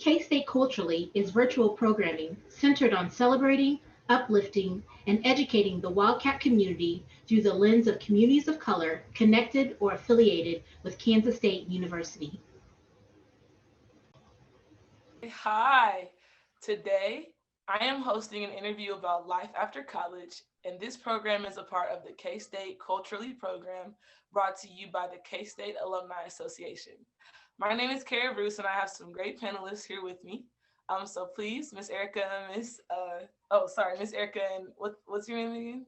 K-State Culturally is virtual programming centered on celebrating, uplifting, and educating the Wildcat community through the lens of communities of color connected or affiliated with Kansas State University. Hi, today I am hosting an interview about life after college, and this program is a part of the K-State Culturally program brought to you by the K-State Alumni Association. My name is Kara Bruce, and I have some great panelists here with me. So please, Miss Erica, Miss Erica, and what's your name again?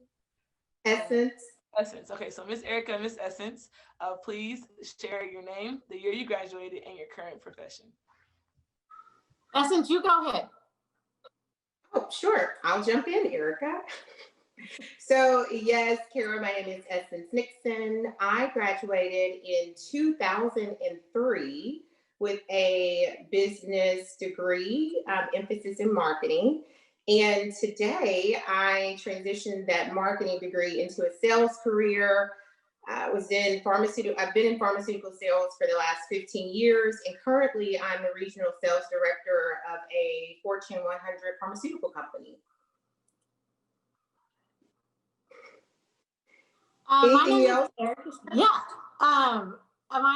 Essence. Essence. Okay, so Miss Erica and Miss Essence, please share your name, the year you graduated, and your current profession. Essence, you go ahead. Oh, sure. I'll jump in, Erica. So yes, Kara, my name is Essence Nixon. I graduated in 2003 with a business degree, emphasis in marketing. And today I transitioned that marketing degree into a sales career. I've been in pharmaceutical sales for the last 15 years, and currently I'm the regional sales director of a Fortune 100 pharmaceutical company. Anything else? My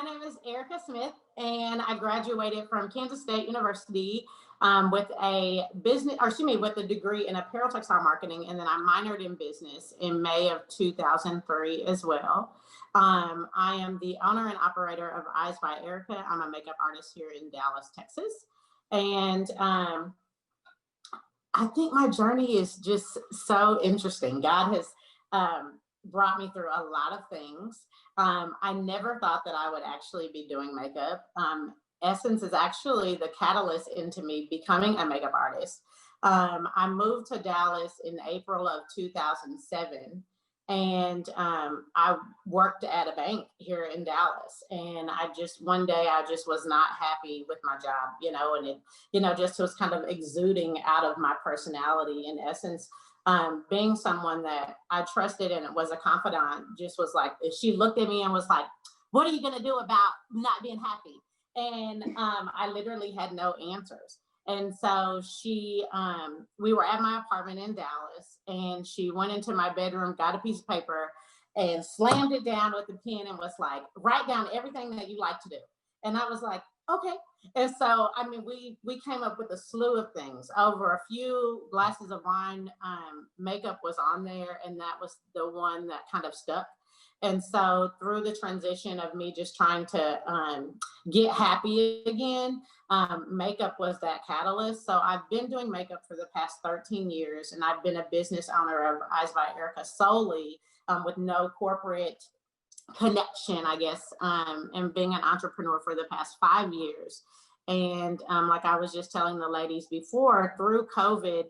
name is Erica Smith, and I graduated from Kansas State University with a degree in apparel textile marketing, and then I minored in business in May of 2003 as well. I am the owner and operator of Eyes by Erica. I'm a makeup artist here in Dallas, Texas, and I think my journey is just so interesting. God has brought me through a lot of things. I never thought that I would actually be doing makeup. Essence is actually the catalyst into me becoming a makeup artist. I moved to Dallas in April of 2007, and I worked at a bank here in Dallas. And one day I just was not happy with my job, and it, just was kind of exuding out of my personality. In essence, being someone that I trusted and was a confidant, just was like, she looked at me and was like, "What are you going to do about not being happy?" And I literally had no answers. And so we were at my apartment in Dallas, and she went into my bedroom, got a piece of paper and slammed it down with a pen and was like, "Write down everything that you like to do." And I was like, okay. And so, we came up with a slew of things. Over a few glasses of wine, makeup was on there, and that was the one that kind of stuck. And so through the transition of me just trying to get happy again, makeup was that catalyst. So I've been doing makeup for the past 13 years, and I've been a business owner of Eyes by Erica solely with no corporate connection, I guess, and being an entrepreneur for the past 5 years. And like I was just telling the ladies before, through COVID,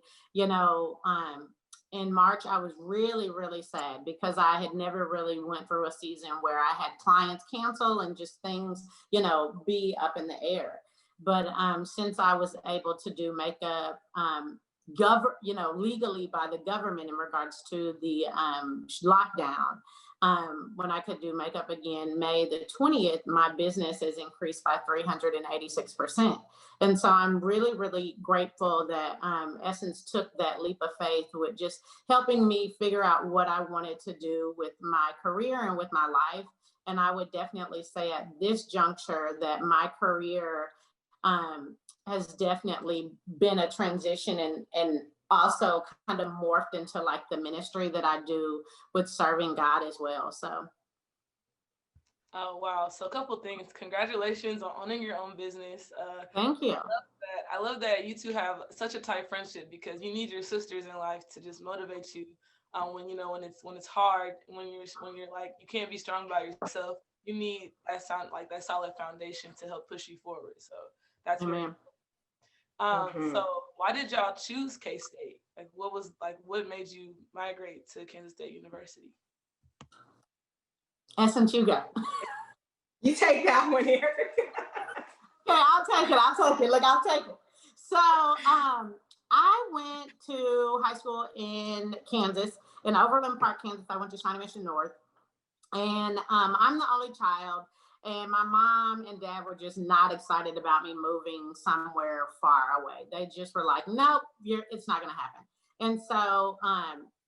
in March, I was really, really sad because I had never really went through a season where I had clients cancel and just things, be up in the air. But since I was able to do makeup, legally by the government in regards to the lockdown, when I could do makeup again, May the 20th, my business has increased by 386%. And so I'm really, really grateful that Essence took that leap of faith with just helping me figure out what I wanted to do with my career and with my life. And I would definitely say at this juncture that my career has definitely been a transition and also kind of morphed into like the ministry that I do with serving God as well. So. Oh, wow. So a couple things. Congratulations on owning your own business. Thank you. I love that you two have such a tight friendship, because you need your sisters in life to just motivate you when it's hard, when you're like, you can't be strong by yourself. You need that solid foundation to help push you forward. So that's very important. So why did y'all choose K-State? What made you migrate to Kansas State University? Essence, you go. You take that one, Eric. Okay, I'll take it. Look, I'll take it. So I went to high school in Kansas, in Overland Park, Kansas. I went to China Mission North. And I'm the only child. And my mom and dad were just not excited about me moving somewhere far away. They just were like, nope, it's not going to happen. And so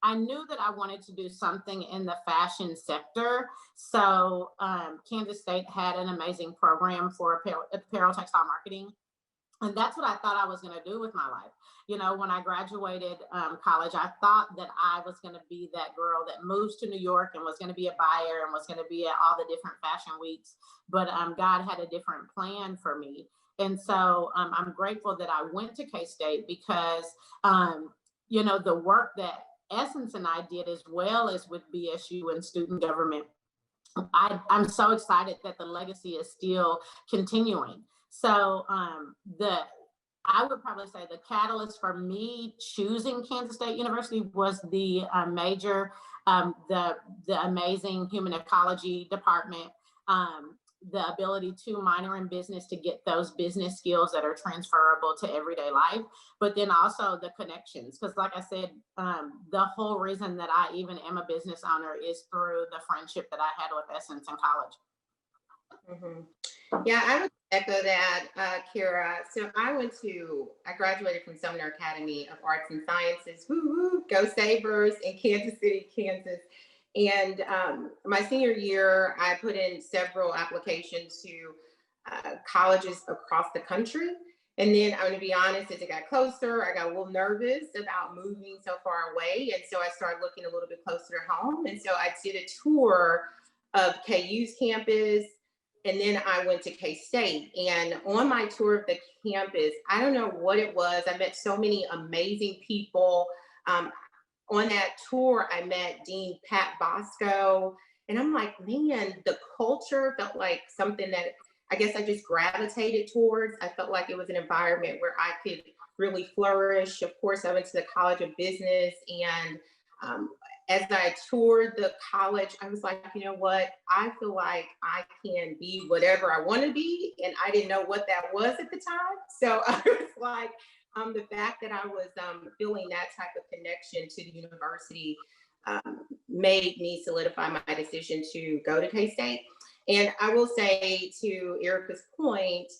I knew that I wanted to do something in the fashion sector. So Kansas State had an amazing program for apparel textile marketing. And that's what I thought I was going to do with my life. You know, when I graduated college, I thought that I was going to be that girl that moves to New York and was going to be a buyer and was going to be at all the different fashion weeks. But God had a different plan for me. And so I'm grateful that I went to K-State because, you know, the work that Essence and I did, as well as with BSU and student government, I'm so excited that the legacy is still continuing. So I would probably say the catalyst for me choosing Kansas State University was the major, the amazing human ecology department, the ability to minor in business to get those business skills that are transferable to everyday life, but then also the connections. Because like I said, the whole reason that I even am a business owner is through the friendship that I had with Essence in college. Mm-hmm. Yeah, I would echo that, Kira. So I graduated from Sumner Academy of Arts and Sciences, woo-hoo, go Sabres, in Kansas City, Kansas. And my senior year, I put in several applications to colleges across the country. And then I'm going to be honest, as it got closer, I got a little nervous about moving so far away. And so I started looking a little bit closer to home. And so I did a tour of KU's campus. And then I went to K-State. And on my tour of the campus, I don't know what it was. I met so many amazing people. On that tour, I met Dean Pat Bosco. And I'm like, man, the culture felt like something that I guess I just gravitated towards. I felt like it was an environment where I could really flourish. Of course, I went to the College of Business, and as I toured the college, I was like, you know what? I feel like I can be whatever I want to be, and I didn't know what that was at the time. So I was like, the fact that I was feeling that type of connection to the university made me solidify my decision to go to K-State. And I will say, to Erica's point,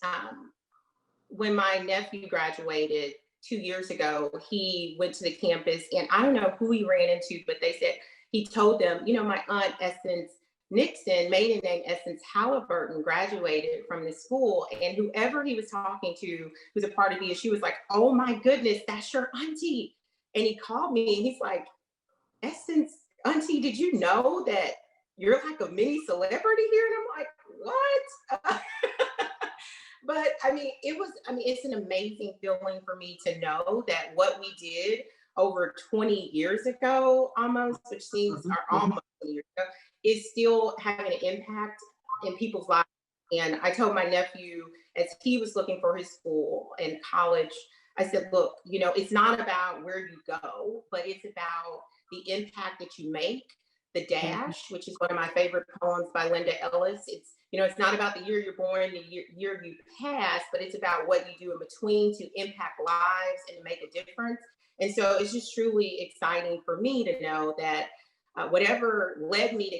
when my nephew graduated 2 years ago, he went to the campus, and I don't know who he ran into, but they said he told them, you know, my aunt Essence Nixon, maiden name Essence Halliburton, graduated from this school. And whoever he was talking to, who's a part of BSU, was like, oh my goodness, that's your auntie. And he called me and he's like, Essence, auntie, did you know that you're like a mini celebrity here? And I'm like, what? But I mean, it's an amazing feeling for me to know that what we did over 20 years ago, almost, which seems are almost 20 years ago, is still having an impact in people's lives. And I told my nephew, as he was looking for his school and college, I said, look, you know, it's not about where you go, but it's about the impact that you make. The Dash, which is one of my favorite poems by Linda Ellis. It's, you know, it's not about the year you're born, the year you pass, but it's about what you do in between to impact lives and make a difference. And so it's just truly exciting for me to know that whatever led me to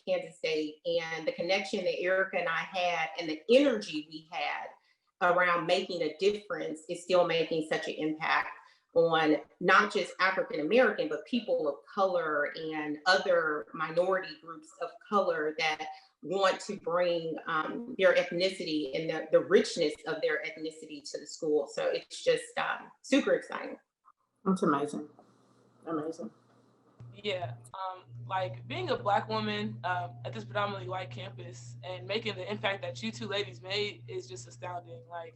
Kansas State and the connection that Erica and I had and the energy we had around making a difference is still making such an impact on not just African American, but people of color and other minority groups of color that want to bring their ethnicity and the richness of their ethnicity to the school. So it's just super exciting. That's amazing. Amazing. Yeah, like being a Black woman at this predominantly white campus and making the impact that you two ladies made is just astounding. Like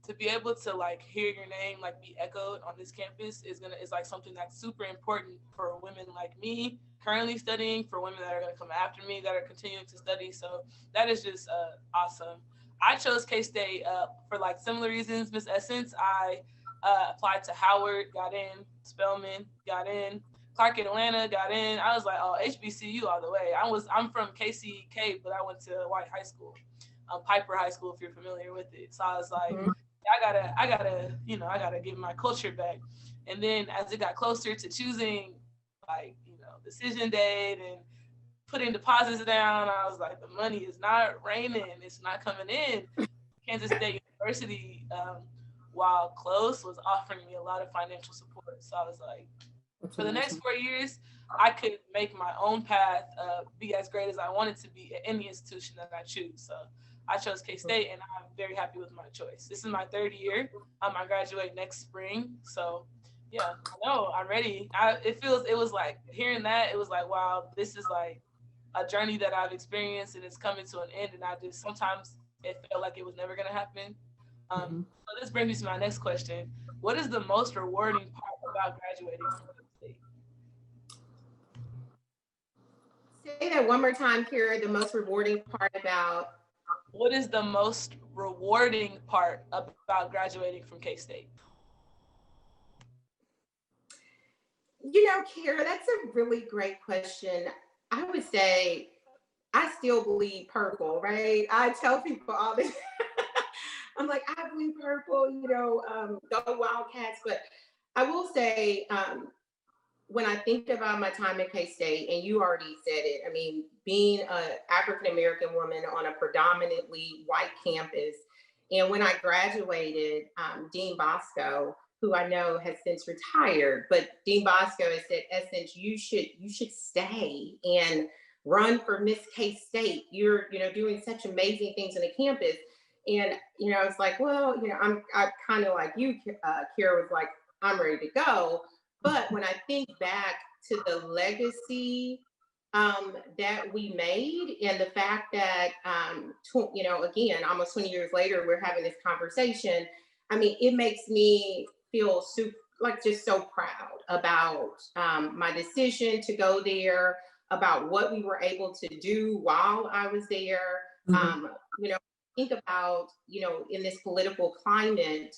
to be able to like hear your name like be echoed on this campus is like something that's super important for women like me currently studying, for women that are going to come after me that are continuing to study. So that is just awesome. I chose K-State for like similar reasons. Miss Essence, I applied to Howard, got in, Spelman, got in, Clark Atlanta, got in. I was like, oh, HBCU all the way. I'm from KCK, but I went to White High School, Piper High School, if you're familiar with it. So I was like, I gotta get my culture back. And then as it got closer to choosing, like, you know, decision date and putting deposits down. I was like, the money is not raining. It's not coming in. Kansas State University, while close, was offering me a lot of financial support. So I was like, for the next 4 years, I could make my own path, be as great as I wanted to be at any institution that I choose. So I chose K-State, and I'm very happy with my choice. This is my 3rd year. I graduate next spring. So yeah, no, I'm ready. It was like hearing that, it was like, wow, this is like a journey that I've experienced, and it's coming to an end. And sometimes it felt like it was never going to happen. So this brings me to my next question. What is the most rewarding part about graduating from K-State? Say that one more time, Kira. The most rewarding part about. What is the most rewarding part about graduating from K-State? You know, Kira, that's a really great question. I would say I still bleed purple, right? I tell people all this. I'm like, I bleed purple, you know, go Wildcats. But I will say, when I think about my time at K-State, and you already said it, I mean, being an African-American woman on a predominantly white campus, and when I graduated, Dean Bosco, who I know has since retired, but Dean Bosco has said, Essence, you should stay and run for Miss K-State. You're, you know, doing such amazing things on the campus. And, you know, it's like, well, you know, I kind of like you, Kira, was like, I'm ready to go. But when I think back to the legacy that we made, and the fact that, you know, again, almost 20 years later, we're having this conversation. I mean, it makes me feel just so proud about my decision to go there, about what we were able to do while I was there. You know, think about, you know, in this political climate,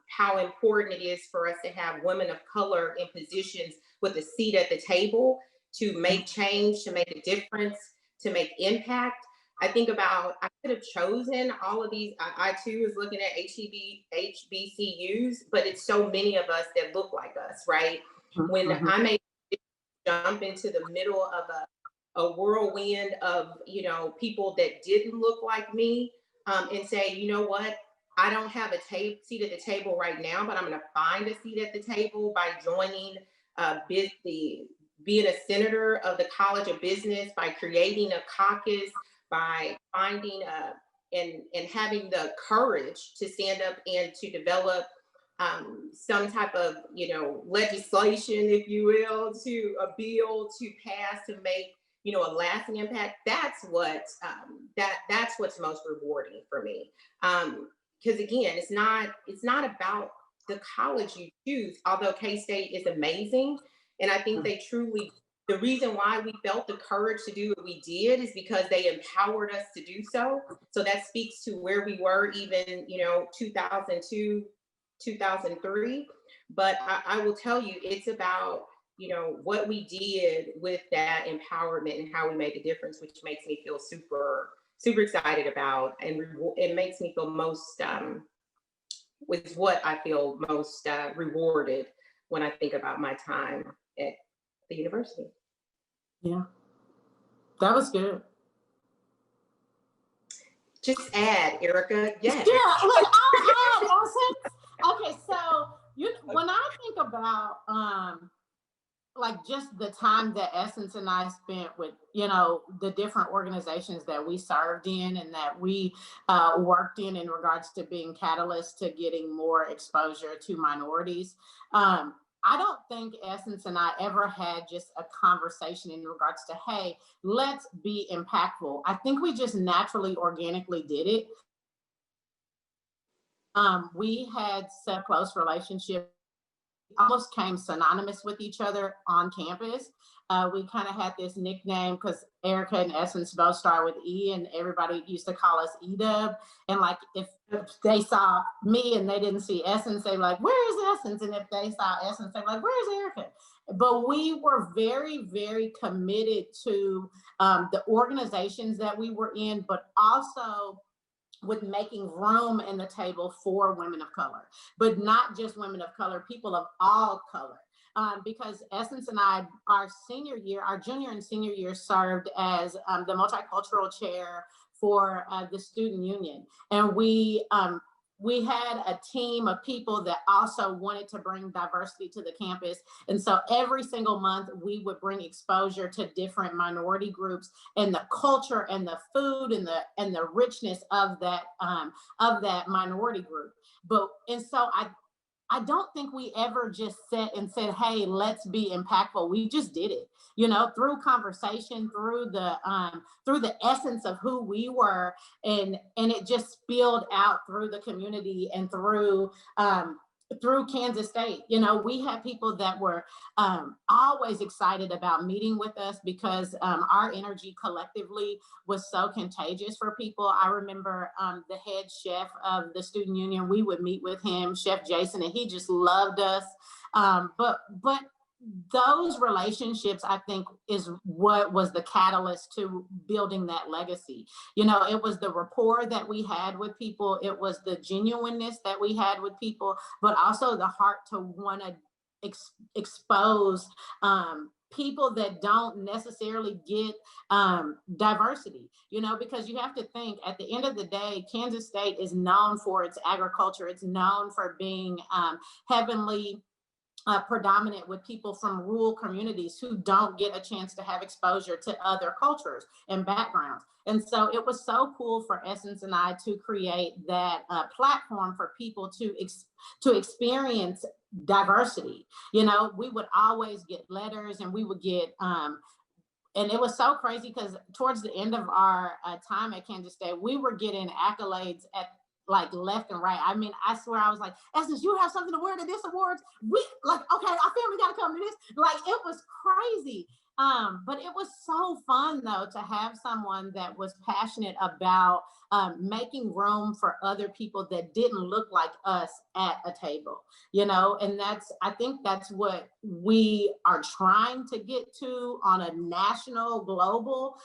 how important it is for us to have women of color in positions with a seat at the table to make change, to make a difference, to make impact. I think about, I could have chosen all of these. I too was looking at HBCUs, but it's so many of us that look like us, right? When I made a jump into the middle of a whirlwind of, you know, people that didn't look like me, and say, you know what, I don't have a seat at the table right now, but I'm going to find a seat at the table by joining being a senator of the College of Business, by creating a caucus, by finding and having the courage to stand up and to develop some type of, you know, legislation, if you will, to a bill to pass to make, you know, a lasting impact. That's what that's what's most rewarding for me. Because again, it's not about the college you choose, although K-State is amazing. And I think they truly, the reason why we felt the courage to do what we did is because they empowered us to do so. So that speaks to where we were even, you know, 2002, 2003. But I will tell you, it's about, you know, what we did with that empowerment and how we made a difference, which makes me feel super, super excited about. And it makes me feel most, with what I feel most rewarded when I think about my time at the university. Yeah, that was good. Just add, Erica. Yes. Yeah, look, I'll add, Essence. Okay, so when I think about like just the time that Essence and I spent with, you know, the different organizations that we served in and that we worked in regards to being catalysts to getting more exposure to minorities. I don't think Essence and I ever had just a conversation in regards to, hey, let's be impactful. I think we just naturally, organically did it. We had such a close relationship, almost came synonymous with each other on campus. We kind of had this nickname because Erica and Essence both start with E, and everybody used to call us E-Dub. And like if they saw me and they didn't see Essence, they were like, "Where is Essence?" And if they saw Essence, they were like, "Where's Erica?" But we were very, very committed to the organizations that we were in, but also with making room in the table for women of color, but not just women of color, people of all color. because Essence and I, our junior and senior year, served as the multicultural chair for the student union. And we had a team of people that also wanted to bring diversity to the campus. And so every single month we would bring exposure to different minority groups and the culture and the food and the richness of that minority group. And so I don't think we ever just sat and said, hey, let's be impactful. We just did it, through conversation, through the essence of who we were. And it just spilled out through the community and through Kansas State. We had people that were always excited about meeting with us because our energy collectively was so contagious for people. I remember the head chef of the student union, we would meet with him, Chef Jason, and he just loved us. But those relationships, I think, is what was the catalyst to building that legacy. It was the rapport that we had with people. It was the genuineness that we had with people, but also the heart to want to expose people that don't necessarily get diversity, because you have to think at the end of the day, Kansas State is known for its agriculture. It's known for being heavily predominant with people from rural communities who don't get a chance to have exposure to other cultures and backgrounds. And so it was so cool for Essence and I to create that platform for people to experience diversity. We would always get letters, and we would get and it was so crazy because towards the end of our time at Kansas State, we were getting accolades at like left and right. I mean, I swear, I was like, Essence, you have something to wear to this awards? We like, okay, our family got to come to this. Like, it was crazy. But it was so fun though to have someone that was passionate about making room for other people that didn't look like us at a table, and I think that's what we are trying to get to on a national, global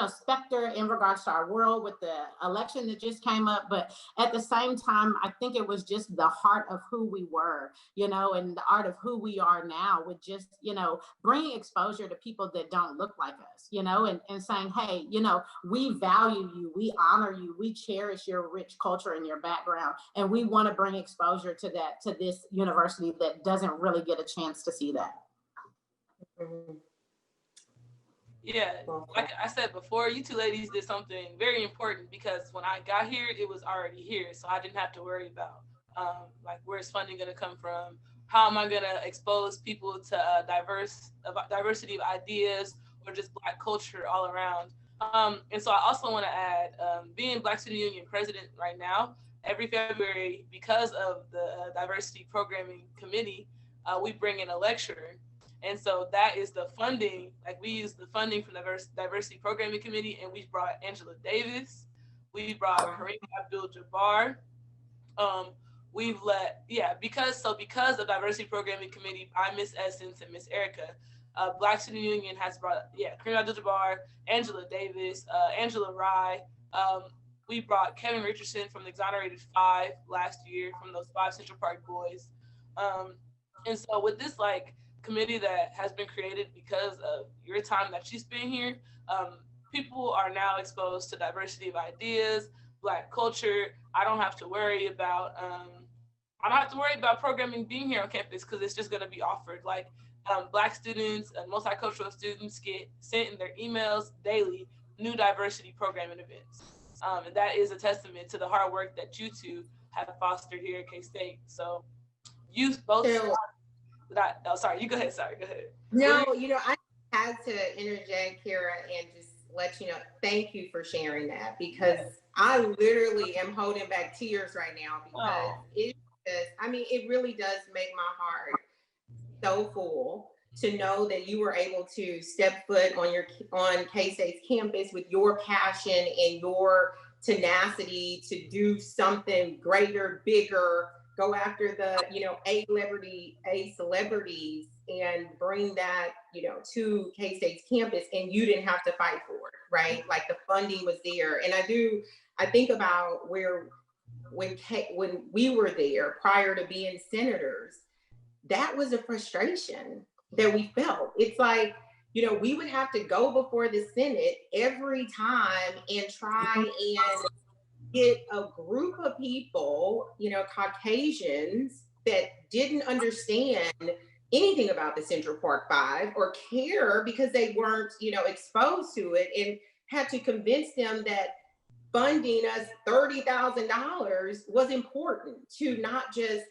specter in regards to our world with the election that just came up. But at the same time, I think it was just the heart of who we were, and the art of who we are now with just, bringing exposure to people that don't look like us, and saying, hey, we value you, we honor you, we cherish your rich culture and your background. And we want to bring exposure to this university that doesn't really get a chance to see that. Mm-hmm. Yeah, like I said before, you two ladies did something very important, because when I got here, it was already here. So I didn't have to worry about like, where's funding going to come from? How am I going to expose people to diversity of ideas, or just Black culture all around? And so I also want to add, being Black Student Union president right now, every February, because of the diversity programming committee, we bring in a lecturer. And so that is the funding. Like, we use the funding from the diversity programming committee, and we brought Angela Davis, we brought Kareem Abdul-Jabbar. Because of diversity programming committee by Miss Essence and Miss Erica, Black Student Union has brought Kareem Abdul-Jabbar, Angela Davis, Angela Rye. We brought Kevin Richardson from the Exonerated Five last year, from those 5 Central Park boys. And so with this committee that has been created because of your time that she's been here, people are now exposed to diversity of ideas, Black culture. I don't have to worry about programming being here on campus, because it's just going to be offered. Like, Black students and multicultural students get sent in their emails daily new diversity programming events, and that is a testament to the hard work that you two have fostered here at K-State. So you both. Sorry, you go ahead. Sorry, go ahead. No, I had to interject, Kara, and just let you know, thank you for sharing that, because I literally am holding back tears right now, because it really does make my heart so full to know that you were able to step foot on K-State's campus with your passion and your tenacity to do something greater, bigger, go after the, A celebrities and bring that, to K-State's campus, and you didn't have to fight for it, right? Like, the funding was there. And I think about when we were there prior to being senators, that was a frustration that we felt. It's like, you know, we would have to go before the Senate every time and try and get a group of people, you know, Caucasians that didn't understand anything about the Central Park Five or care because they weren't, you know, exposed to it, and had to convince them that funding us $30,000 was important to not just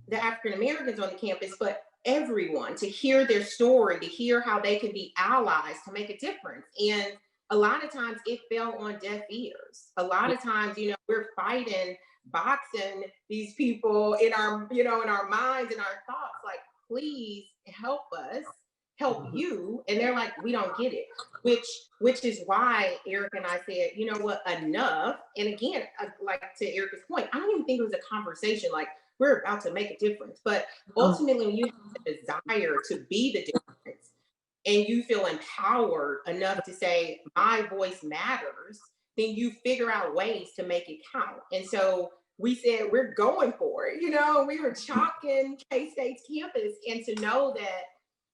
the African Americans on the campus, but everyone, to hear their story, to hear how they can be allies to make a difference. And a lot of times it fell on deaf ears. A lot of times, you know, we're fighting, boxing these people in our, you know, in our minds and our thoughts, like, please help us, help you. And they're like, we don't get it. Which is why Eric and I said, you know what, enough. And again, like to Erica's point, I don't even think it was a conversation like we're about to make a difference. But ultimately, when you have the desire to be the difference and you feel empowered enough to say, my voice matters, then you figure out ways to make it count. And so we said, we're going for it. You know, we were chalking K-State's campus, and to know that,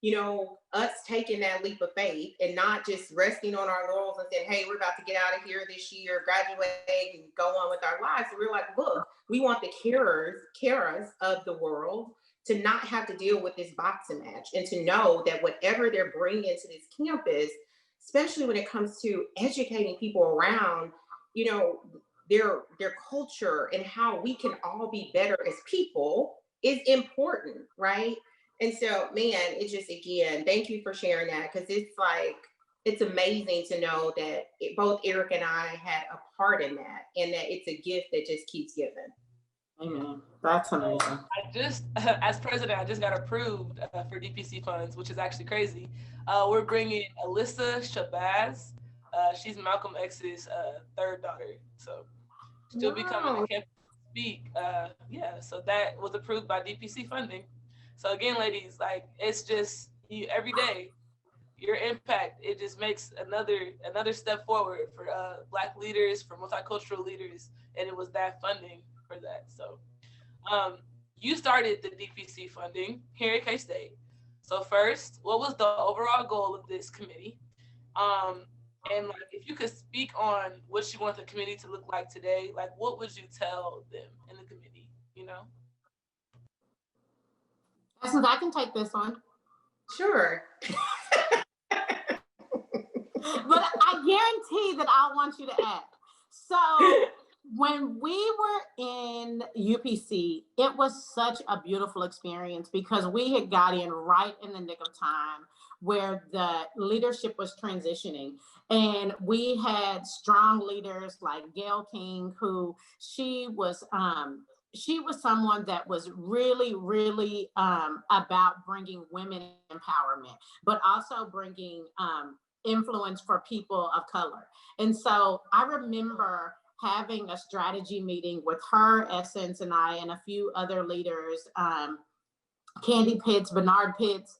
you know, us taking that leap of faith and not just resting on our laurels and saying, hey, we're about to get out of here this year, graduate and go on with our lives. So we're like, look, we want the carers of the world to not have to deal with this boxing match, and to know that whatever they're bringing to this campus, especially when it comes to educating people around, you know, their culture and how we can all be better as people is important, right? And so, man, it's just, again, thank you for sharing that, because it's like, it's amazing to know that both Eric and I had a part in that, and that it's a gift that just keeps giving. Amen. That's amazing. I just, as president, I just got approved for DPC funds, which is actually crazy. We're bringing Alyssa Shabazz. She's Malcolm X's third daughter, so she'll be coming to campus to speak. Yeah, so that was approved by DPC funding. So again, ladies, like, it's just you every day. Your impact, it just makes another step forward for Black leaders, for multicultural leaders, and it was that funding for that. So you started the DPC funding here at K-State. So first, what was the overall goal of this committee? And like, if you could speak on what you want the committee to look like today, like, what would you tell them in the committee, you know? Essence, I can take this one. Sure. But I guarantee that I want you to add. So when we were in UPC, it was such a beautiful experience because we had got in right in the nick of time where the leadership was transitioning. And we had strong leaders like Gail King, who she was someone that was really, really about bringing women empowerment, but also bringing influence for people of color. And so I remember having a strategy meeting with her, Essence, and I, and a few other leaders, Candy Pitts, Bernard Pitts,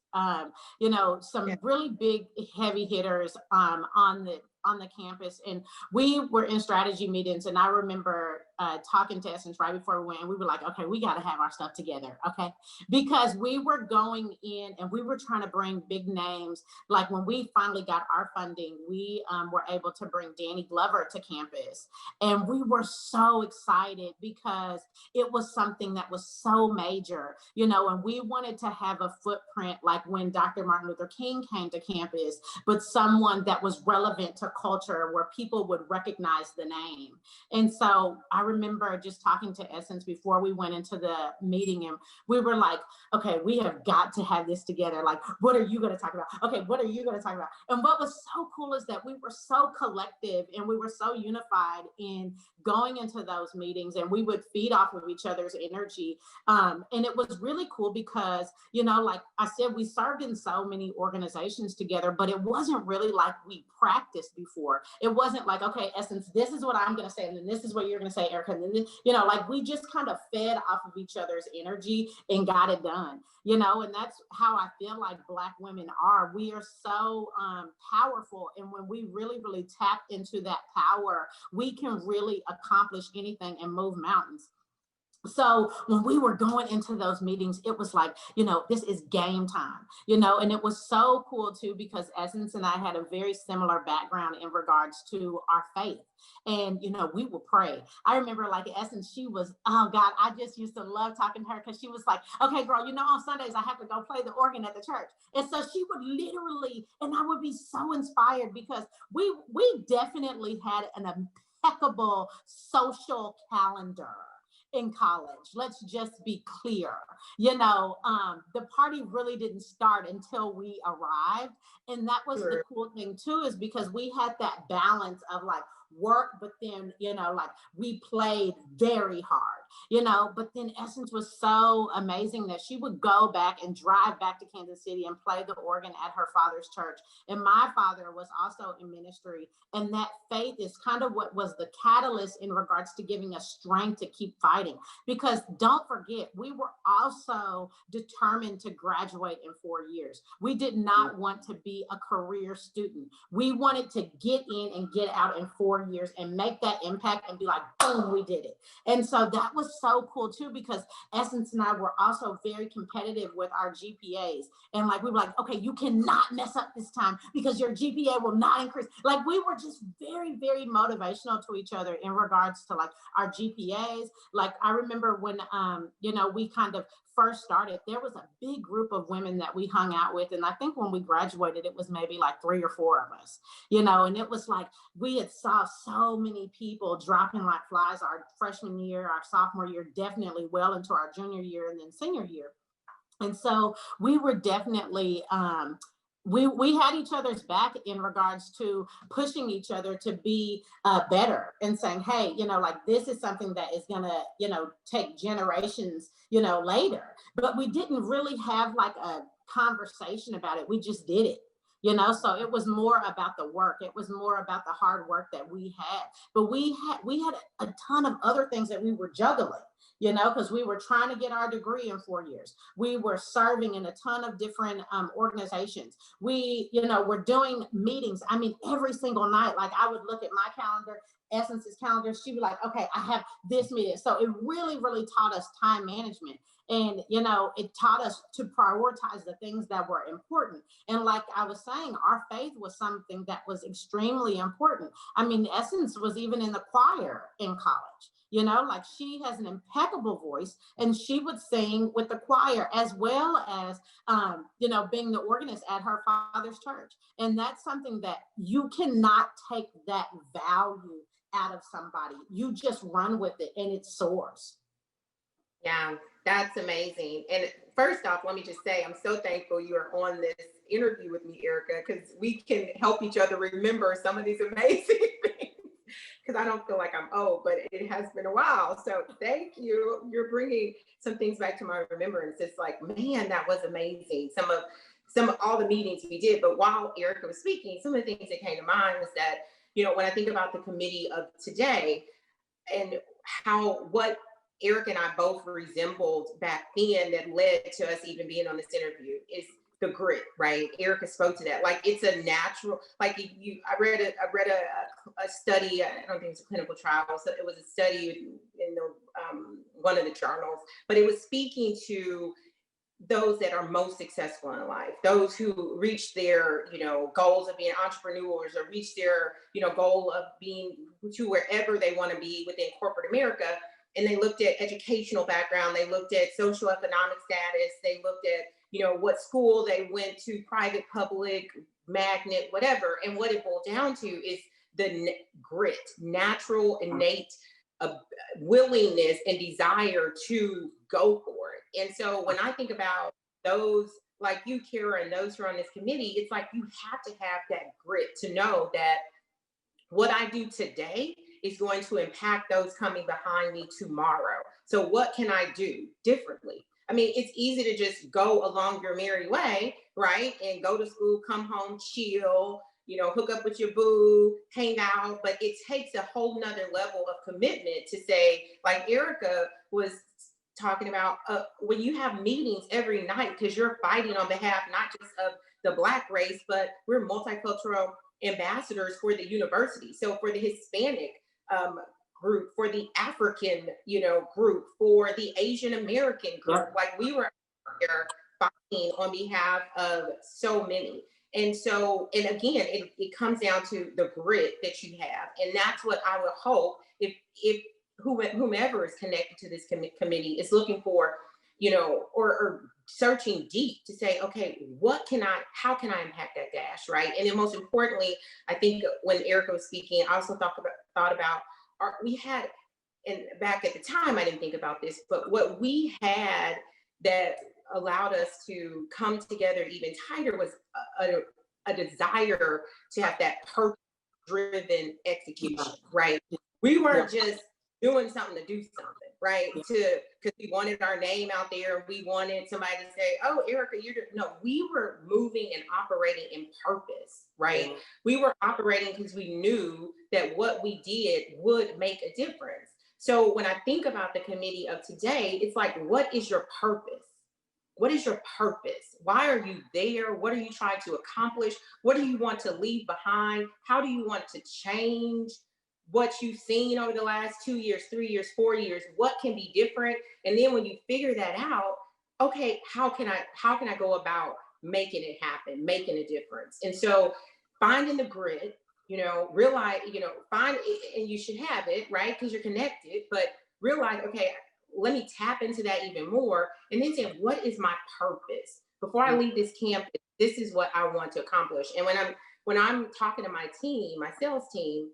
you know, some really big heavy hitters on the campus. And we were in strategy meetings, and I remember talking to Essence right before we went, and we were like, okay, we got to have our stuff together, okay? Because we were going in and we were trying to bring big names. Like when we finally got our funding, we were able to bring Danny Glover to campus. And we were so excited because it was something that was so major, you know, and we wanted to have a footprint like when Dr. Martin Luther King came to campus, but someone that was relevant to culture where people would recognize the name. And so I remember just talking to Essence before we went into the meeting, and we were like, okay, we have got to have this together. Like, what are you going to talk about? Okay, what are you going to talk about? And what was so cool is that we were so collective and we were so unified in going into those meetings, and we would feed off of each other's energy. And it was really cool because, you know, like I said, we served in so many organizations together, but it wasn't really like we practiced before. It wasn't like, okay, Essence, this is what I'm going to say, and then this is what you're going to say, Erica. And then, you know, like we just kind of fed off of each other's energy and got it done, you know, and that's how I feel like Black women are. We are so powerful. And when we really, really tap into that power, we can really accomplish anything and move mountains. So when we were going into those meetings, it was like, this is game time, and it was so cool too, because Essence and I had a very similar background in regards to our faith. And, we would pray. I remember like Essence, she was, oh God, I just used to love talking to her because she was like, okay, girl, on Sundays I have to go play the organ at the church. And so she would literally, and I would be so inspired because we definitely had an impeccable social calendar in college. Let's just be clear. The party really didn't start until we arrived. And that was the cool thing too, is because we had that balance of like work, but then, like we played very hard, but then Essence was so amazing that she would go back and drive back to Kansas City and play the organ at her father's church. And my father was also in ministry. And that faith is kind of what was the catalyst in regards to giving us strength to keep fighting. Because don't forget, we were also determined to graduate in 4 years. We did not want to be a career student. We wanted to get in and get out in 4 years and make that impact and be like, boom, we did it. And so that was so cool too, because Essence and I were also very competitive with our GPAs. And like, we were like, okay, you cannot mess up this time because your GPA will not increase. Like, we were just very, very motivational to each other in regards to like our GPAs. Like, I remember when, we kind of first started, there was a big group of women that we hung out with. And I think when we graduated, it was maybe like 3 or 4 of us, and it was like, we had saw so many people dropping like flies our freshman year, our sophomore year, definitely well into our junior year and then senior year. And so we were definitely, we had each other's back in regards to pushing each other to be better and saying, hey, like this is something that is going to, take generations, later. But we didn't really have like a conversation about it. We just did it. So it was more about the work. It was more about the hard work that we had. But we had a ton of other things that we were juggling, because we were trying to get our degree in 4 years. We were serving in a ton of different organizations. We, were doing meetings. I mean, every single night, like I would look at my calendar, Essence's calendar. She'd be like, okay, I have this meeting. So it really, really taught us time management. And, it taught us to prioritize the things that were important. And like I was saying, our faith was something that was extremely important. I mean, Essence was even in the choir in college. Like she has an impeccable voice and she would sing with the choir as well as, being the organist at her father's church. And that's something that you cannot take that value out of somebody. You just run with it and it soars. Yeah, that's amazing. And first off, let me just say, I'm so thankful you are on this interview with me, Erica, because we can help each other remember some of these amazing things. Because I don't feel like I'm old, but it has been a while. So thank you. You're bringing some things back to my remembrance. It's like, man, that was amazing. Some of all the meetings we did. But while Erica was speaking, some of the things that came to mind was that, when I think about the committee of today and what Eric and I both resembled back then that led to us even being on this interview is the grit, right? Erica spoke to that. Like it's a natural, like I read a study. I don't think it's a clinical trial. So it was a study in the one of the journals, but it was speaking to those that are most successful in life, those who reach their, goals of being entrepreneurs or reach their, goal of being to wherever they want to be within corporate America. And they looked at educational background, they looked at socioeconomic status, they looked at, what school they went to, private, public, magnet, whatever. And what it boiled down to is the grit, natural, innate willingness and desire to go for it. And so when I think about those like you, Kara, and those who are on this committee, it's like you have to have that grit to know that what I do today is going to impact those coming behind me tomorrow. So what can I do differently? I mean, it's easy to just go along your merry way, right? And go to school, come home, chill, hook up with your boo, hang out. But it takes a whole nother level of commitment to say, like Erica was talking about, when you have meetings every night, because you're fighting on behalf, not just of the Black race, but we're multicultural ambassadors for the university. So for the Hispanic group, for the African, group, for the Asian American group. Like, we were there fighting on behalf of so many. And so, and again, it comes down to the grit that you have. And that's what I would hope, if whomever is connected to this committee is looking for, or searching deep to say, okay, how can I impact that dash, right? And then most importantly, I think when Erica was speaking, I also thought about we had, and back at the time, I didn't think about this, but what we had that allowed us to come together even tighter was a desire to have that purpose-driven execution, right? We weren't just doing something to do something, right? Because we wanted our name out there, and we wanted somebody to say, "Oh, Erica, no." We were moving and operating in purpose, right? Yeah. We were operating because we knew that what we did would make a difference. So when I think about the committee of today, it's like, what is your purpose? What is your purpose? Why are you there? What are you trying to accomplish? What do you want to leave behind? How do you want to change what you've seen over the last 2 years, 3 years, 4 years? What can be different? And then when you figure that out, okay, how can I go about making it happen, making a difference? And so finding the grit, realize, find it, and you should have it, right? Because you're connected, but realize, okay, let me tap into that even more. And then say, what is my purpose? Before I leave this campus, this is what I want to accomplish. And when I'm talking to my team, my sales team,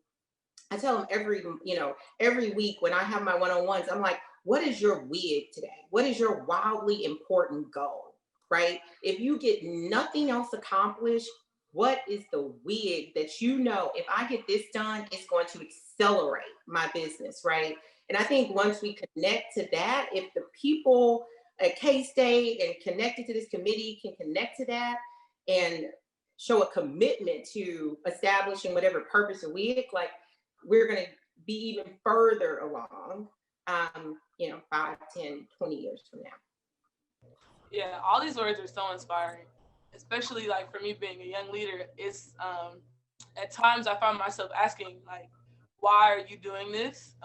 I tell them every week when I have my one-on-ones, I'm like, what is your wig today? What is your wildly important goal, right? If you get nothing else accomplished, what is the wig that if I get this done, it's going to accelerate my business, right? And I think once we connect to that, if the people at K-State and connected to this committee can connect to that and show a commitment to establishing whatever purpose or wig, like, we're going to be even further along, 5, 10, 20 years from now. Yeah, all these words are so inspiring, especially like for me being a young leader. It's at times I find myself asking, like, why are you doing this?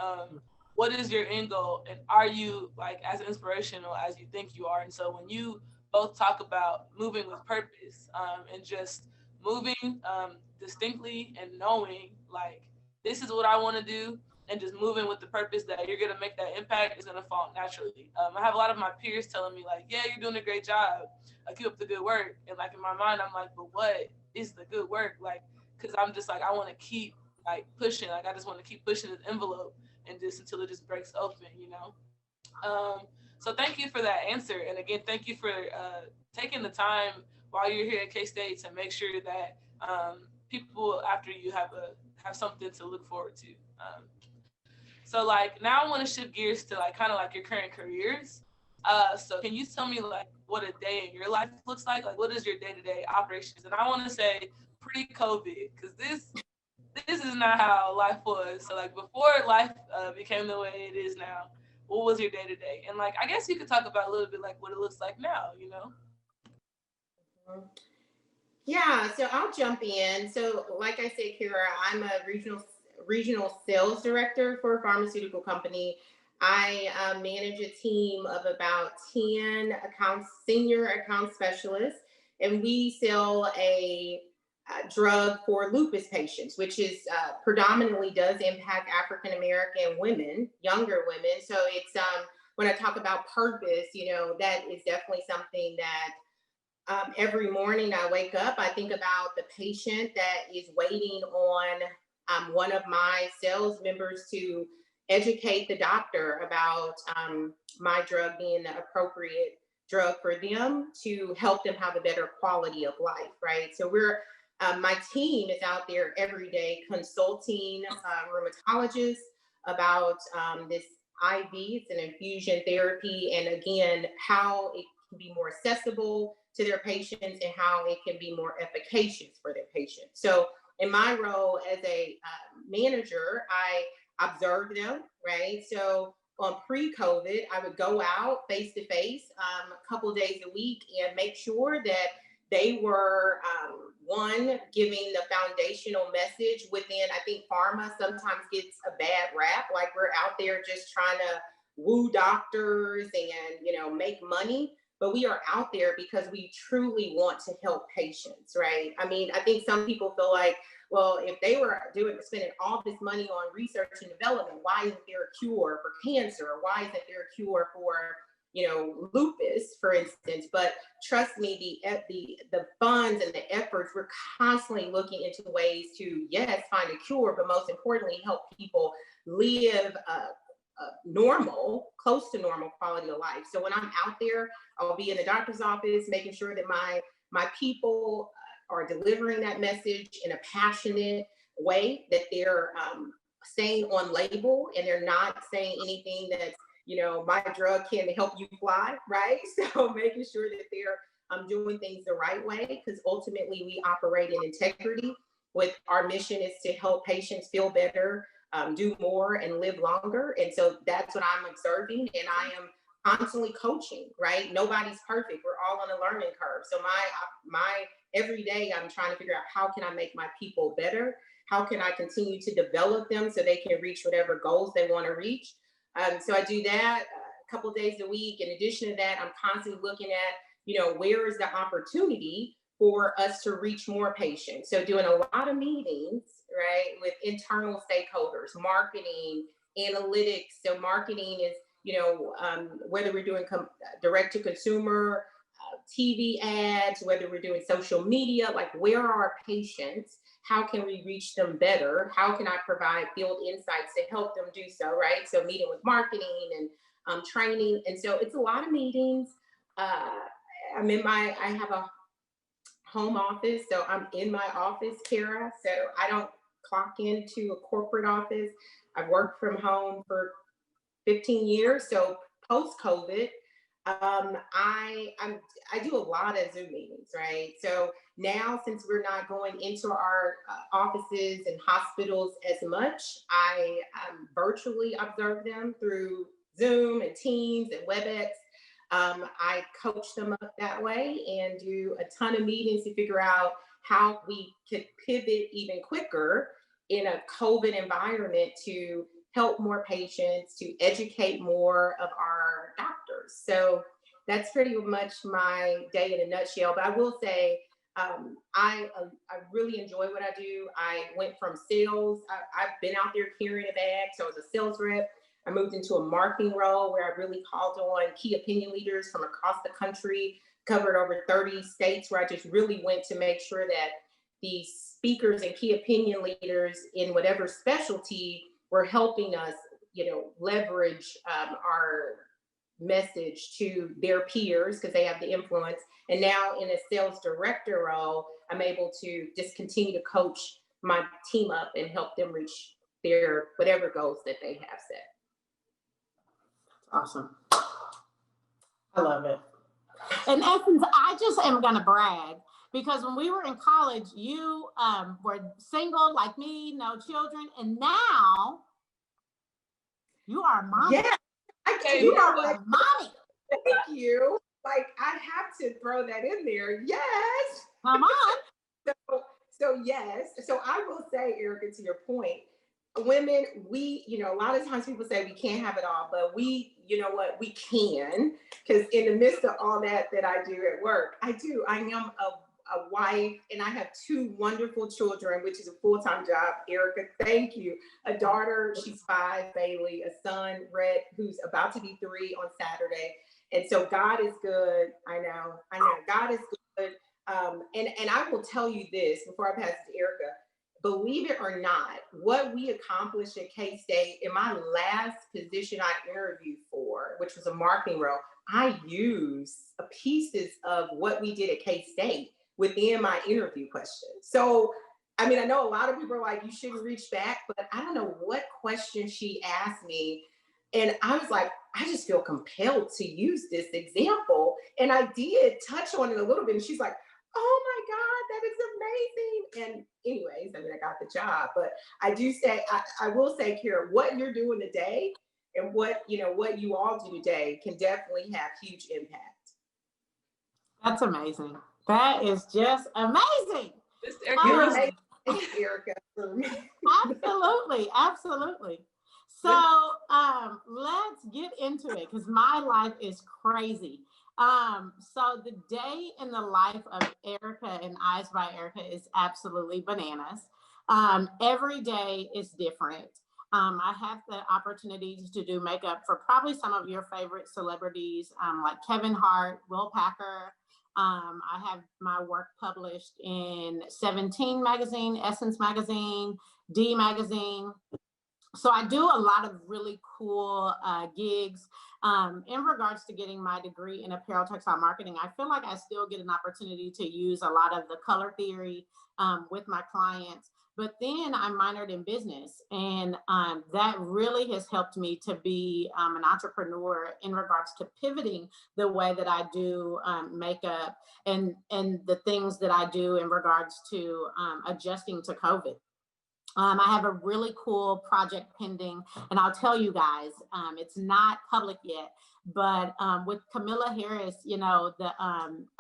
What is your end goal? And are you like as inspirational as you think you are? And so when you both talk about moving with purpose, and just moving distinctly and knowing, like, this is what I want to do, and just moving with the purpose that you're going to make that impact is going to fall naturally. I have a lot of my peers telling me, like, yeah, you're doing a great job. Keep up the good work. And like in my mind, I'm like, but what is the good work? Like, because I'm just like, I want to keep like pushing. Like, I just want to keep pushing this envelope and just until it just breaks open, So thank you for that answer. And again, thank you for taking the time while you're here at K-State to make sure that people after you have something to look forward to. So like now I want to shift gears to like kind of like your current careers. So can you tell me like what a day in your life looks like? Like, what is your day-to-day operations? And I want to say pre-COVID, because this is not how life was. So like before life became the way it is now, what was your day-to-day? And like, I guess you could talk about a little bit like what it looks like now, Yeah, so I'll jump in. So like I said, Kira, I'm a regional sales director for a pharmaceutical company. I manage a team of about 10 senior account specialists, and we sell a drug for lupus patients, which is predominantly does impact African American women, younger women. So it's when I talk about purpose, that is definitely something that every morning I wake up, I think about the patient that is waiting on one of my sales members to educate the doctor about my drug being the appropriate drug for them to help them have a better quality of life, right? So my team is out there every day consulting rheumatologists about this IV, it's an infusion therapy, and again, how it can be more accessible to their patients and how it can be more efficacious for their patients. So in my role as a manager, I observe them, right? So on pre-COVID, I would go out face to face a couple of days a week and make sure that They were one, giving the foundational message within. I think pharma sometimes gets a bad rap, like we're out there just trying to woo doctors and make money, but we are out there because we truly want to help patients, right? I mean, I think some people feel like, well, if they were spending all this money on research and development, why isn't there a cure for cancer? Or why isn't there a cure for lupus, for instance? But trust me, the funds and the efforts, we're constantly looking into ways to, yes, find a cure, but most importantly, help people live normal, close to normal quality of life. So when I'm out there, I'll be in the doctor's office, making sure that my people are delivering that message in a passionate way, that they're staying on label and they're not saying anything that's, my drug can help you fly, right? So making sure that they're doing things the right way, because ultimately we operate in integrity. With our mission is to help patients feel better, do more, and live longer. And so that's what I'm observing, and I am constantly coaching, right? Nobody's perfect. We're all on a learning curve. So my every day I'm trying to figure out, how can I make my people better? How can I continue to develop them so they can reach whatever goals they want to reach? So I do that a couple of days a week. In addition to that, I'm constantly looking at, where is the opportunity for us to reach more patients? So doing a lot of meetings, right, with internal stakeholders, marketing, analytics. So marketing is, whether we're doing direct to consumer, TV ads, whether we're doing social media, like where are our patients? How can we reach them better? How can I provide field insights to help them do so, right? So meeting with marketing and training. And so it's a lot of meetings. I have a home office, so I'm in my office, Kara. So I don't clock into a corporate office. I've worked from home for 15 years. So post-COVID, I do a lot of Zoom meetings, right? So now, since we're not going into our offices and hospitals as much, I virtually observe them through Zoom and Teams and WebEx. I coach them up that way and do a ton of meetings to figure out how we could pivot even quicker in a COVID environment to help more patients, to educate more of our doctors. So that's pretty much my day in a nutshell. But I will say, I really enjoy what I do. I went from sales. I've been out there carrying a bag. So I was a sales rep. I moved into a marketing role where I really called on key opinion leaders from across the country, covered over 30 states, where I just really went to make sure that the speakers and key opinion leaders in whatever specialty were helping us, leverage our message to their peers, because they have the influence. And now in a sales director role, I'm able to just continue to coach my team up and help them reach their whatever goals that they have set. Awesome. I love it. In essence, I just am going to brag, because when we were in college, you were single like me, no children, and now you are a mommy. Yeah, you are a mommy. Thank you. Like, I have to throw that in there. Yes. Come on. So yes. So I will say, Erica, to your point, women, we, a lot of times people say we can't have it all, but we can, because in the midst of all that I do at work, I am a wife, and I have 2 wonderful children, which is a full-time job. Erica, thank you. A daughter, she's 5, Bailey, a son, Rhett, who's about to be 3 on Saturday. And so God is good. I know, God is good. And I will tell you this before I pass it to Erica. Believe it or not, what we accomplished at K-State in my last position I interviewed for, which was a marketing role, I used pieces of what we did at K-State within my interview questions. So, I mean, I know a lot of people are like, you shouldn't reach back, but I don't know what question she asked me. And I was like, I just feel compelled to use this example. And I did touch on it a little bit. And she's like, oh my God, that is amazing. And anyways, I mean, I got the job, but I do say, I will say, Kira, what you're doing today and what you all do today can definitely have huge impact. That's amazing. That is just amazing. You're amazing, Erica. Absolutely, absolutely. So let's get into it because my life is crazy. So the day in the life of Erica and Eyes by Erica is absolutely bananas. Every day is different. I have the opportunities to do makeup for probably some of your favorite celebrities, like Kevin Hart, Will Packer. I have my work published in 17 magazine, Essence magazine, D magazine. So I do a lot of really cool gigs. In regards to getting my degree in apparel textile marketing, I feel like I still get an opportunity to use a lot of the color theory with my clients. But then I minored in business, and that really has helped me to be an entrepreneur in regards to pivoting the way that I do makeup and the things that I do in regards to adjusting to COVID. I have a really cool project pending, and I'll tell you guys, it's not public yet, but with Camilla Harris, you know, the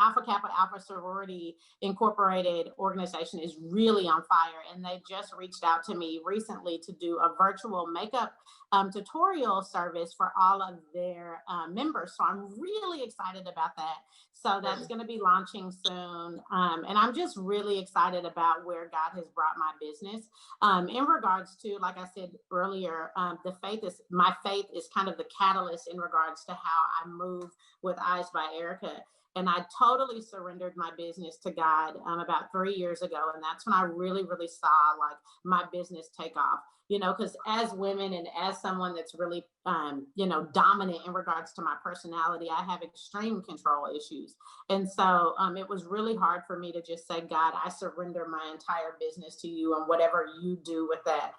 Alpha Kappa Alpha Sorority Incorporated organization is really on fire, and they just reached out to me recently to do a virtual makeup tutorial service for all of their members. So I'm really excited about that. So that's going to be launching soon. And I'm just really excited about where God has brought my business. In regards to, like I said earlier, my faith is kind of the catalyst in regards to how I move with Eyes by Erica. And I totally surrendered my business to God about 3 years ago. And that's when I really, really saw like my business take off, you know, because as women and as someone that's really, you know, dominant in regards to my personality, I have extreme control issues. And so it was really hard for me to just say, God, I surrender my entire business to you, and whatever you do with that,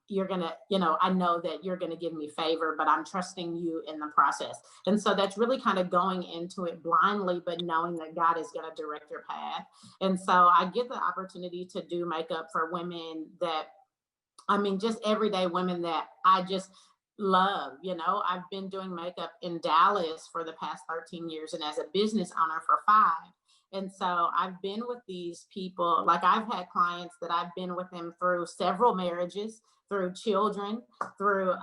you're going to, you know, I know that you're going to give me favor, but I'm trusting you in the process. And so that's really kind of going into it blindly, but knowing that God is going to direct your path. And so I get the opportunity to do makeup for women that, I mean, just everyday women that I just love. You know, I've been doing makeup in Dallas for the past 13 years and as a business owner for 5. And so I've been with these people, like I've had clients that I've been with them through several marriages, through children, through,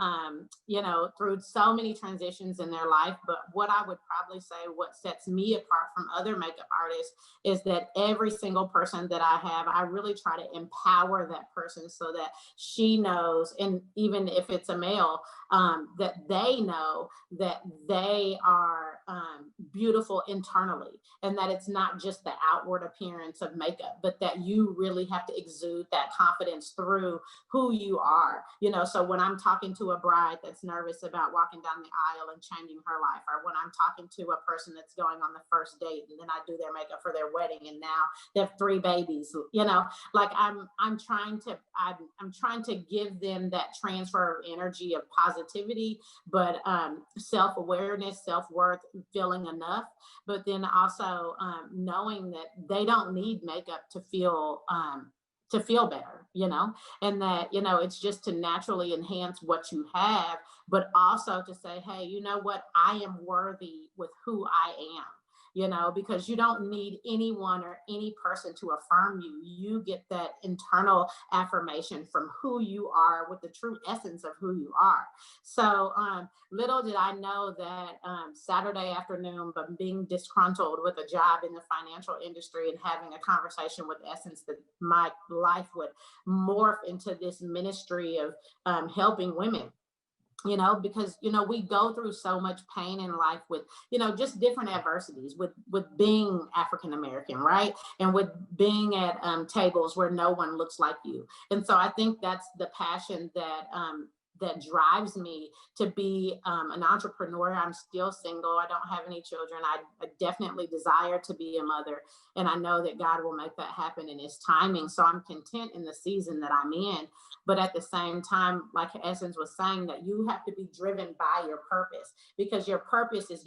you know, through so many transitions in their life. But what I would probably say, what sets me apart from other makeup artists is that every single person that I have, I really try to empower that person so that she knows, and even if it's a male, that they know that they are beautiful internally, and that it's not just the outward appearance of makeup, but that you really have to exude that confidence through who you are. You know, so when I'm talking to a bride that's nervous about walking down the aisle and changing her life, or when I'm talking to a person that's going on the first date and then I do their makeup for their wedding and now they have 3 babies, you know, like I'm trying to give them that transfer of energy of positivity, but self-awareness, self-worth, feeling enough, but then also knowing that they don't need makeup to feel better, you know, and that, you know, it's just to naturally enhance what you have, but also to say, hey, you know what, I am worthy with who I am. You know, because you don't need anyone or any person to affirm you. You get that internal affirmation from who you are with the true essence of who you are. So little did I know that Saturday afternoon, but being disgruntled with a job in the financial industry and having a conversation with Essence, that my life would morph into this ministry of helping women. You know, because, you know, we go through so much pain in life with, you know, just different adversities with being African American, right? And with being at tables where no one looks like you. And so I think that's the passion that that drives me to be an entrepreneur. I'm still single. I don't have any children. I definitely desire to be a mother. And I know that God will make that happen in his timing. So I'm content in the season that I'm in. But at the same time, like Essence was saying, that you have to be driven by your purpose, because your purpose is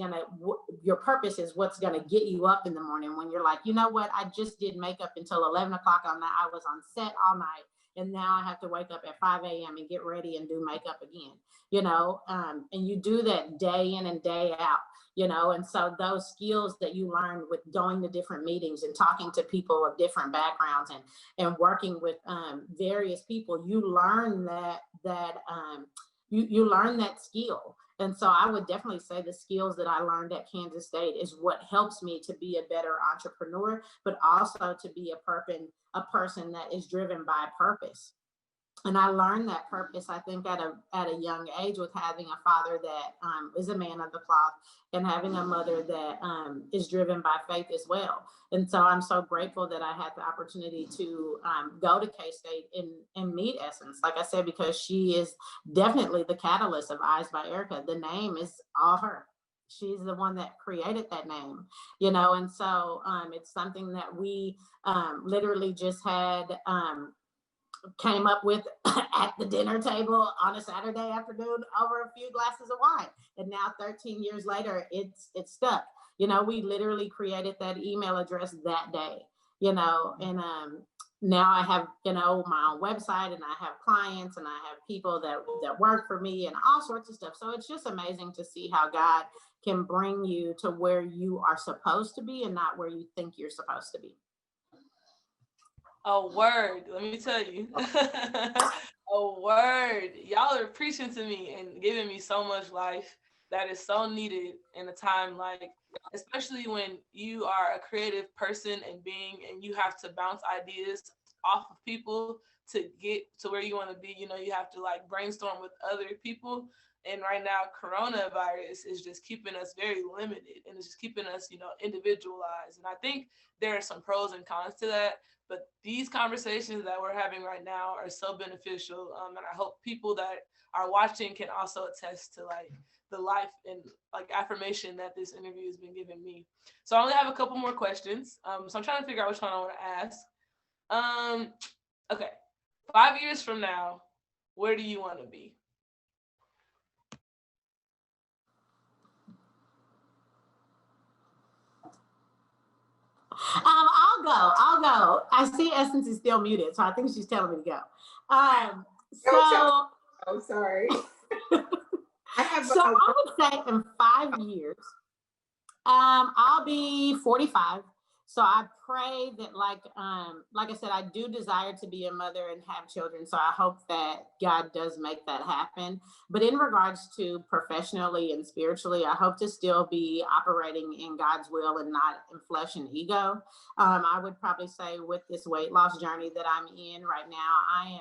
what's going to get you up in the morning when you're like, you know what, I just did makeup until 11 o'clock all night. I was on set all night. And now I have to wake up at 5 a.m. and get ready and do makeup again, you know, and you do that day in and day out. you know. And so those skills that you learn with going to different meetings and talking to people of different backgrounds and working with various people, you learn you learn that skill. And so I would definitely say the skills that I learned at Kansas State is what helps me to be a better entrepreneur, but also to be a person that is driven by purpose. And I learned that purpose, I think, at a young age, with having a father that is a man of the cloth and having a mother that is driven by faith as well. And so I'm so grateful that I had the opportunity to go to K-State and meet Essence, like I said, because she is definitely the catalyst of Eyes by Erica. The name is all her. She's the one that created that name, you know. And so it's something that we literally just had came up with at the dinner table on a Saturday afternoon over a few glasses of wine. And now 13 years later, it's stuck. You know, we literally created that email address that day, you know, and now I have, you know, my own website, and I have clients, and I have people that work for me, and all sorts of stuff. So it's just amazing to see how God can bring you to where you are supposed to be and not where you think you're supposed to be. A word, let me tell you. A word. Y'all are preaching to me and giving me so much life that is so needed in a time like, especially when you are a creative person and being, and you have to bounce ideas off of people to get to where you want to be. You know, you have to like brainstorm with other people. And right now, coronavirus is just keeping us very limited, and it's just keeping us, you know, individualized. And I think there are some pros and cons to that. But these conversations that we're having right now are so beneficial. And I hope people that are watching can also attest to like the life and like affirmation that this interview has been giving me. So I only have a couple more questions. So I'm trying to figure out which one I want to ask. Okay. 5 years from now, where do you want to be? I'll go. I see Essence is still muted, so I think she's telling me to go. Oh, sorry. I would say in 5 years, I'll be 45. So I pray that, like I said, I do desire to be a mother and have children. So I hope that God does make that happen. But in regards to professionally and spiritually, I hope to still be operating in God's will and not in flesh and ego. I would probably say with this weight loss journey that I'm in right now, I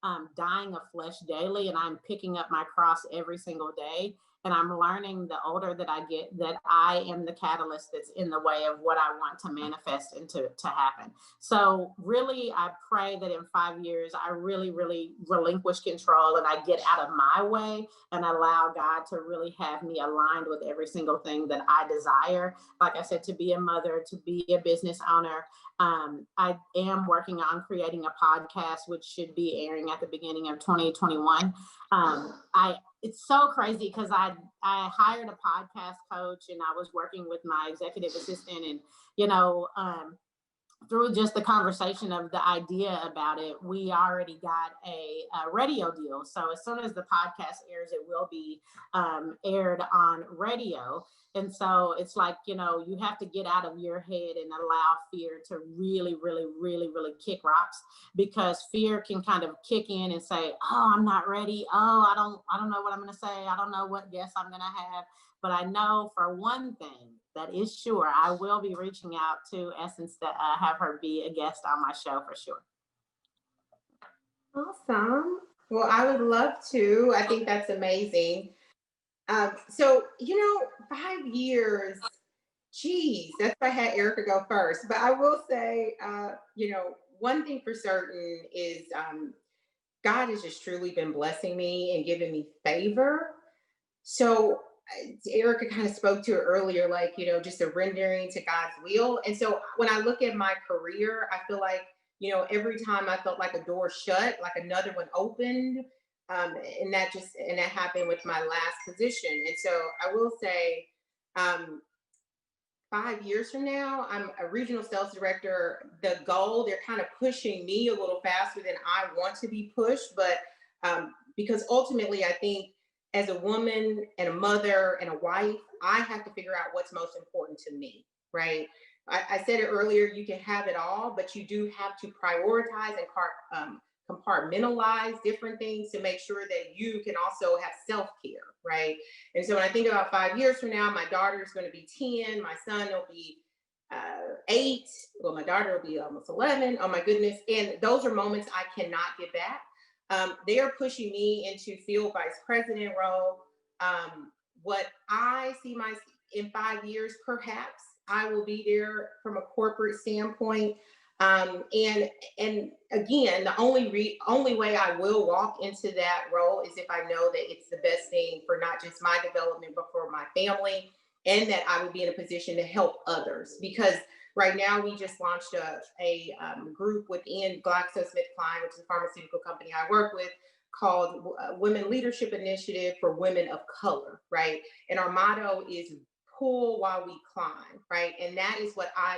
am dying of flesh daily, and I'm picking up my cross every single day. And I'm learning the older that I get that I am the catalyst that's in the way of what I want to manifest and to happen. So really, I pray that in 5 years, I really, really relinquish control, and I get out of my way and allow God to really have me aligned with every single thing that I desire. Like I said, to be a mother, to be a business owner. I am working on creating a podcast, which should be airing at the beginning of 2021. It's so crazy because I hired a podcast coach, and I was working with my executive assistant, and, you know, through just the conversation of the idea about it, we already got a radio deal. So as soon as the podcast airs, it will be aired on radio. And so it's like, you know, you have to get out of your head and allow fear to really, really, really, really kick rocks, because fear can kind of kick in and say, oh, I'm not ready. Oh, I don't know what I'm going to say. I don't know what guests I'm going to have. But I know for one thing that is sure, I will be reaching out to Essence to have her be a guest on my show for sure. Awesome. Well, I would love to. I think that's amazing. So, you know, 5 years, geez, that's why I had Erica go first. But I will say, you know, one thing for certain is God has just truly been blessing me and giving me favor. So Erica kind of spoke to it earlier, like, you know, just surrendering to God's will. And so when I look at my career, I feel like, you know, every time I felt like a door shut, like another one opened. And that happened with my last position. And so I will say, 5 years from now, I'm a regional sales director. The goal, they're kind of pushing me a little faster than I want to be pushed, but because ultimately I think as a woman and a mother and a wife, I have to figure out what's most important to me, right? I said it earlier, you can have it all, but you do have to prioritize and compartmentalize different things to make sure that you can also have self-care, right? And so when I think about 5 years from now, my daughter is going to be 10, my son will be 8, well, my daughter will be almost 11. Oh my goodness. And those are moments I cannot get back. They are pushing me into field vice president role. What I see in 5 years, perhaps I will be there from a corporate standpoint. And again, the only way I will walk into that role is if I know that it's the best thing for not just my development, but for my family, and that I would be in a position to help others. Because right now we just launched a group within GlaxoSmithKline, which is a pharmaceutical company I work with, called Women Leadership Initiative for Women of Color, right? And our motto is pull while we climb, right? And that is what I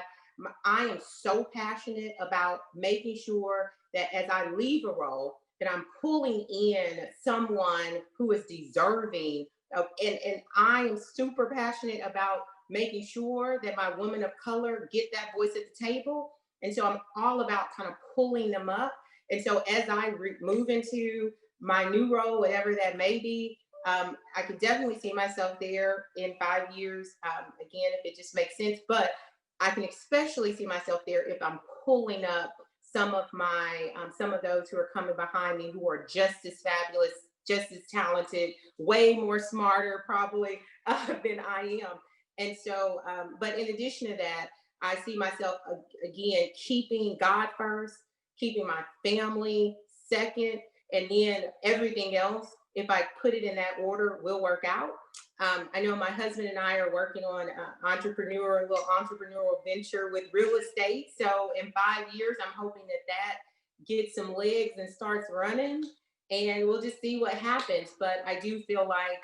am so passionate about, making sure that as I leave a role, that I'm pulling in someone who is deserving of, and I am super passionate about making sure that my women of color get that voice at the table. And so I'm all about kind of pulling them up. And so as I move into my new role, whatever that may be, I could definitely see myself there in 5 years, again, if it just makes sense. But I can especially see myself there if I'm pulling up some of those who are coming behind me, who are just as fabulous, just as talented, way more smarter probably than I am. And so, but in addition to that, I see myself again keeping God first, keeping my family second, and then everything else, if I put it in that order, will work out. I know my husband and I are working on a little entrepreneurial venture with real estate. So in 5 years, I'm hoping that gets some legs and starts running, and we'll just see what happens. But I do feel like,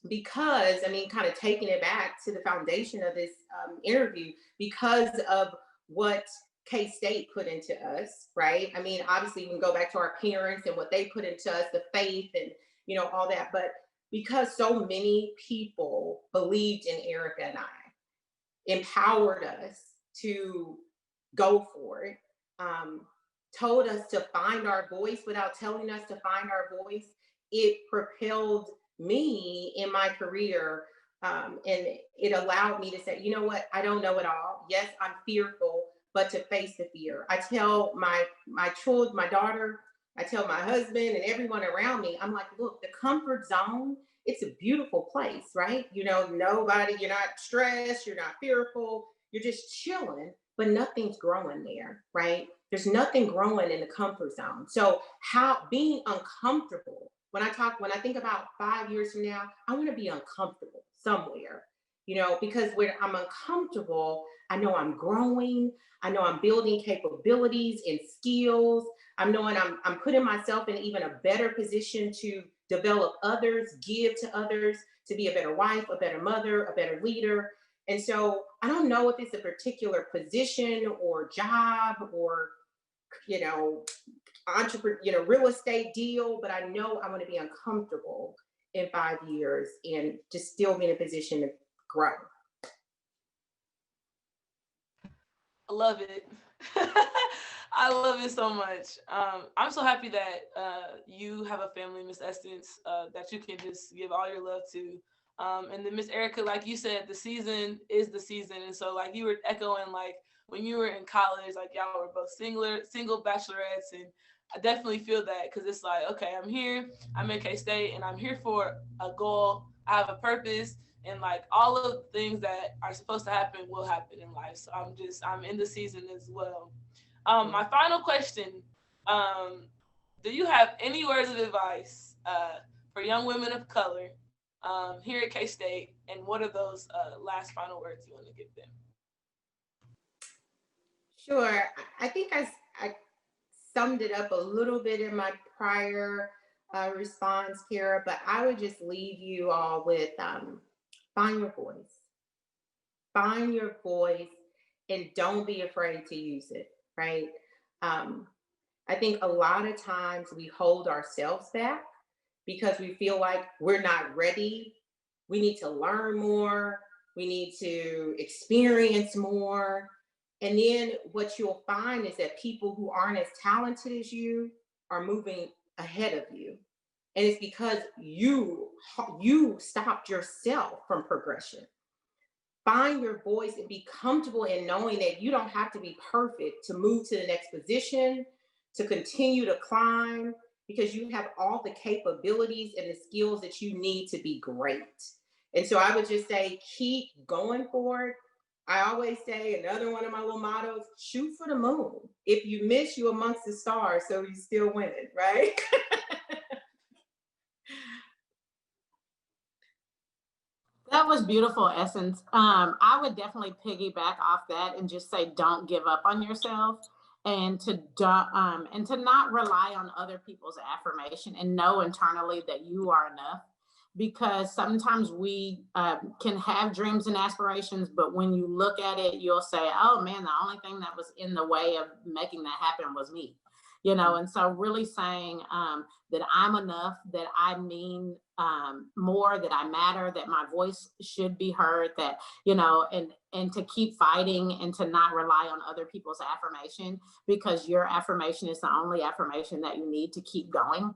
because, I mean, kind of taking it back to the foundation of this interview, because of what K-State put into us, right? I mean, obviously, we can go back to our parents and what they put into us, the faith and, all that. But because so many people believed in Erica and I, empowered us to go for it, told us to find our voice without telling us to find our voice, it propelled me in my career. And it allowed me to say, you know what, I don't know it all. Yes, I'm fearful, but to face the fear. I tell my daughter, I tell my husband and everyone around me, I'm like, look, the comfort zone, it's a beautiful place, right? Nobody, you're not stressed, you're not fearful, you're just chilling, but nothing's growing there, right? There's nothing growing in the comfort zone. So being uncomfortable, when I think about 5 years from now, I want to be uncomfortable somewhere, because when I'm uncomfortable, I know I'm growing. I know I'm building capabilities and skills. I'm knowing I'm putting myself in even a better position to develop others, give to others, to be a better wife, a better mother, a better leader. And so I don't know if it's a particular position or job or, entrepreneur, real estate deal, but I know I want to be uncomfortable in 5 years and just still be in a position to grow. I love it. I love it so much. I'm so happy that you have a family, Miss Essence, that you can just give all your love to. And then Miss Erica, like you said, the season is the season. And so like you were echoing, like when you were in college, like y'all were both single bachelorettes. And I definitely feel that, because it's like, okay, I'm here, I'm in K-State, and I'm here for a goal. I have a purpose, and like all of the things that are supposed to happen will happen in life. So I'm in the season as well. My final question, do you have any words of advice for young women of color here at K-State, and what are those last final words you want to give them? Sure. I think I summed it up a little bit in my prior response, Kara, but I would just leave you all with find your voice. Find your voice and don't be afraid to use it, right? I think a lot of times we hold ourselves back because we feel like we're not ready. We need to learn more. We need to experience more. And then what you'll find is that people who aren't as talented as you are moving ahead of you. And it's because you stopped yourself from progression. Find your voice and be comfortable in knowing that you don't have to be perfect to move to the next position, to continue to climb, because you have all the capabilities and the skills that you need to be great. And so I would just say, keep going for it. I always say, another one of my little mottos, shoot for the moon. If you miss, you amongst the stars, so you still winning, right? That was beautiful, Essence. I would definitely piggyback off that and just say, don't give up on yourself, and to not rely on other people's affirmation, and know internally that you are enough. Because sometimes we can have dreams and aspirations, but when you look at it, you'll say, "Oh man, the only thing that was in the way of making that happen was me." And so really saying that I'm enough, that I mean more, that I matter, that my voice should be heard, that, and to keep fighting and to not rely on other people's affirmation, because your affirmation is the only affirmation that you need to keep going.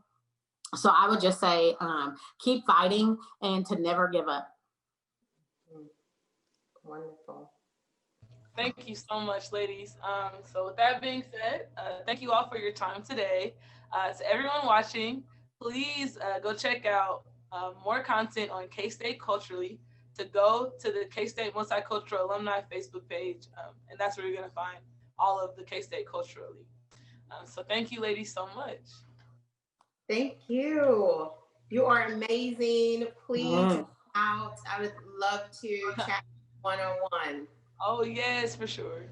So I would just say, keep fighting and to never give up. Wonderful. Thank you so much, ladies. So with that being said, thank you all for your time today. To everyone watching, please go check out more content on K-State Culturally. To go to the K-State Multicultural Alumni Facebook page, and that's where you're going to find all of the K-State Culturally. So thank you, ladies, so much. Thank you. You are amazing. Please check out. I would love to chat one-on-one. Oh, yes, for sure.